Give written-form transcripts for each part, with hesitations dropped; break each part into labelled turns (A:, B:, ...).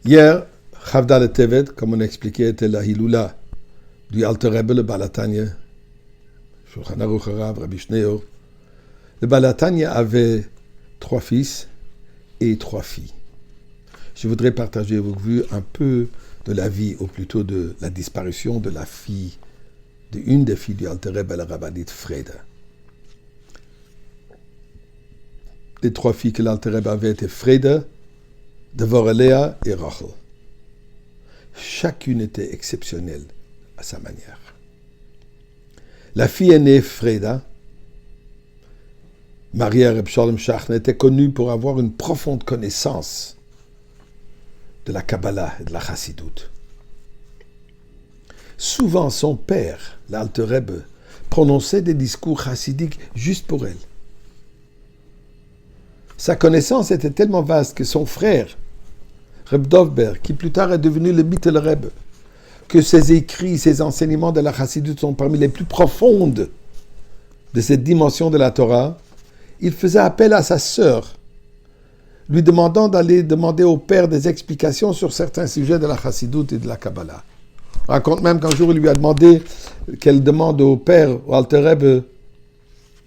A: Hier, Chavdal Tevet, comme on a expliqué, était la Hiloula du Alter Rebbe, le Balatanya, Shulchan Aruch Harav, Rabbi Shneur. Le Balatanya avait 3 fils et 3 filles. Je voudrais partager avec vous un peu de la vie, ou plutôt de la disparition de la fille, d'une des filles du Alter Rebbe, la rabbinite Freda. Les 3 filles que l'Alter Rebbe avait étaient Freda, Devorah Léa et Rachel. Chacune était exceptionnelle à sa manière. La fille aînée, Freda, mariée à Reb Sholem Shachner, était connue pour avoir une profonde connaissance de la Kabbalah et de la Chassidoute. Souvent, son père, l'Alter Rebbe, prononçait des discours chassidiques juste pour elle. Sa connaissance était tellement vaste que son frère, Reb Dovber, qui plus tard est devenu le Bittel Rebbe, que ses écrits, ses enseignements de la Chassidoute sont parmi les plus profondes de cette dimension de la Torah, il faisait appel à sa sœur, lui demandant d'aller demander au père des explications sur certains sujets de la Chassidoute et de la Kabbalah. On raconte même qu'un jour il lui a demandé qu'elle demande au père, au Alter Rebbe,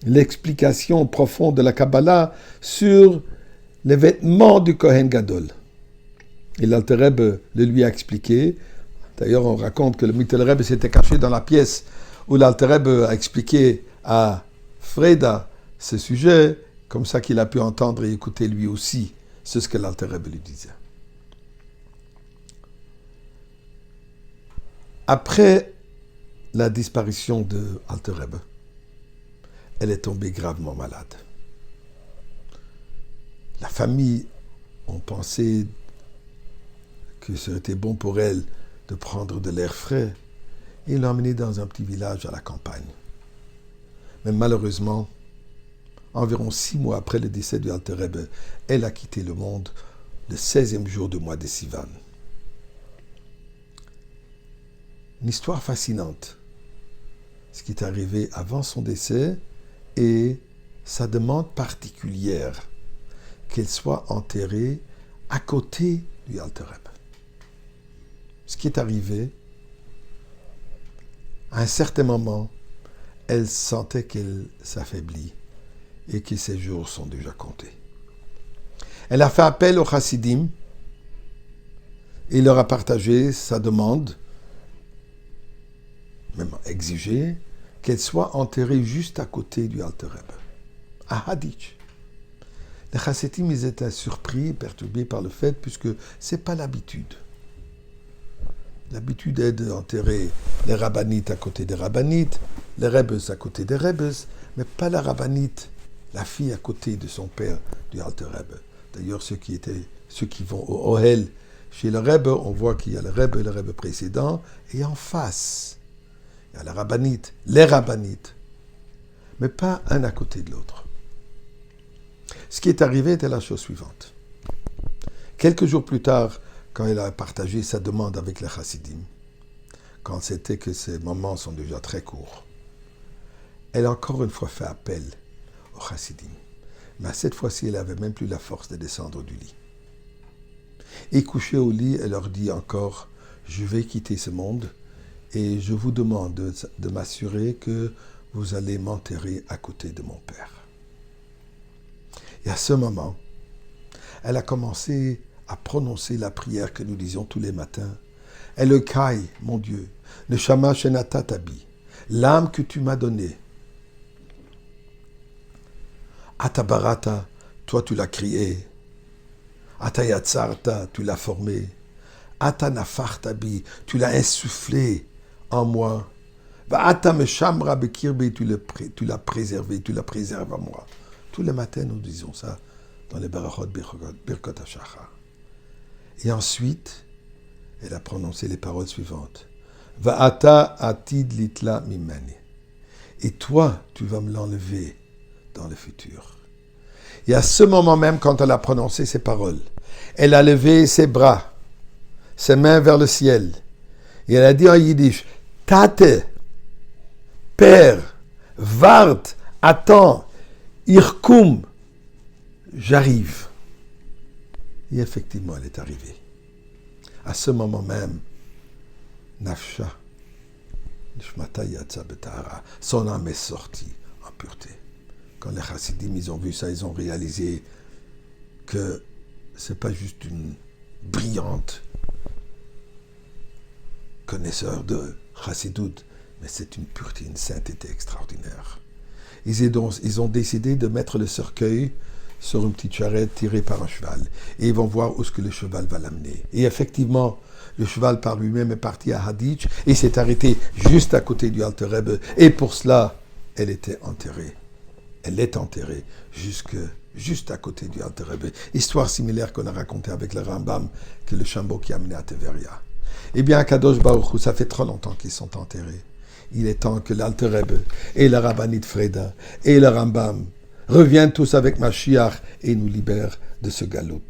A: l'explication profonde de la Kabbalah sur les vêtements du Kohen Gadol. Et l'Alter Rebbe le lui a expliqué. D'ailleurs, on raconte que le Mittel Rebbe s'était caché dans la pièce où l'Alter Rebbe a expliqué à Freda ce sujet, comme ça qu'il a pu entendre et écouter lui aussi ce que l'Alter Rebbe lui disait. Après la disparition de Alter Rebbe, elle est tombée gravement malade. La famille ont pensé que ce serait bon pour elle de prendre de l'air frais et l'ont emmenée dans un petit village à la campagne. Mais malheureusement, environ 6 mois après le décès du Alter Rebbe, elle a quitté le monde le 16e jour du mois de Sivan. Une histoire fascinante. Ce qui est arrivé avant son décès et sa demande particulière qu'elle soit enterrée à côté du Alter Rebbe. Ce qui est arrivé, à un certain moment, elle sentait qu'elle s'affaiblit et que ses jours sont déjà comptés. Elle a fait appel aux Chassidim et leur a partagé sa demande, même exigé, qu'elle soit enterrée juste à côté du Alter Rebbe, à Haditch. Les Chassidim, ils étaient surpris et perturbés par le fait, puisque ce n'est pas l'habitude. L'habitude est d'enterrer les rabbinites à côté des rabbinites, les rebbes à côté des rebbes, mais pas la rabbinite, la fille à côté de son père, du Alter Rebbe. D'ailleurs, ceux qui vont au Ohel chez le Rebbe, on voit qu'il y a le Rebbe précédent, et en face, il y a la rabbinite, les rabbinites, mais pas un à côté de l'autre. Ce qui est arrivé était la chose suivante. Quelques jours plus tard, quand elle a partagé sa demande avec les Chassidim, quand c'était que ces moments sont déjà très courts, elle a encore une fois fait appel aux Chassidim. Mais cette fois-ci, elle n'avait même plus la force de descendre du lit. Et couchée au lit, elle leur dit encore, je vais quitter ce monde et je vous demande de m'assurer que vous allez m'enterrer à côté de mon père. Et à ce moment, elle a commencé à prononcer la prière que nous disions tous les matins. Elokai, mon Dieu, Neshama Shenata Tabi, l'âme que tu m'as donnée. Atabarata, toi tu l'as créée. Atayatsarta, tu l'as formée. Atanafartabi, tu l'as insufflé en moi. Vatameshamra bekirbi, tu l'as préservé, tu la préserves en moi. Tous les matins, nous disons ça dans les Barachot Birkot HaShachar. Et ensuite, elle a prononcé les paroles suivantes. Va'ata atid litla mimani. Et toi, tu vas me l'enlever dans le futur. Et à ce moment même, quand elle a prononcé ces paroles, elle a levé ses bras, ses mains vers le ciel. Et elle a dit en yiddish, Tate, Père, Vart, attends, Irkum, j'arrive. Et effectivement, elle est arrivée. À ce moment même, Nafsha, Nishmata Yatsa Betahara, son âme est sortie en pureté. Quand les chassidim, ils ont vu ça, ils ont réalisé que ce n'est pas juste une brillante connaisseur de chassidout, mais c'est une pureté, une sainteté extraordinaire. Ils ont décidé de mettre le cercueil sur une petite charrette tirée par un cheval. Et ils vont voir où est-ce que le cheval va l'amener. Et effectivement, le cheval par lui-même est parti à Haditch et s'est arrêté juste à côté du Alter Rebbe. Et pour cela, elle était enterrée. Elle est enterrée juste à côté du Alter Rebbe. Histoire similaire qu'on a racontée avec le Rambam, que le Shambo qui a amené à Teveria. Eh bien, à Kadosh Baruch Hu, ça fait trop longtemps qu'ils sont enterrés. Il est temps que l'Alter Rebbe et le Rabbanit Freda et le Rambam reviennent tous avec Mashiach et nous libèrent de ce galout.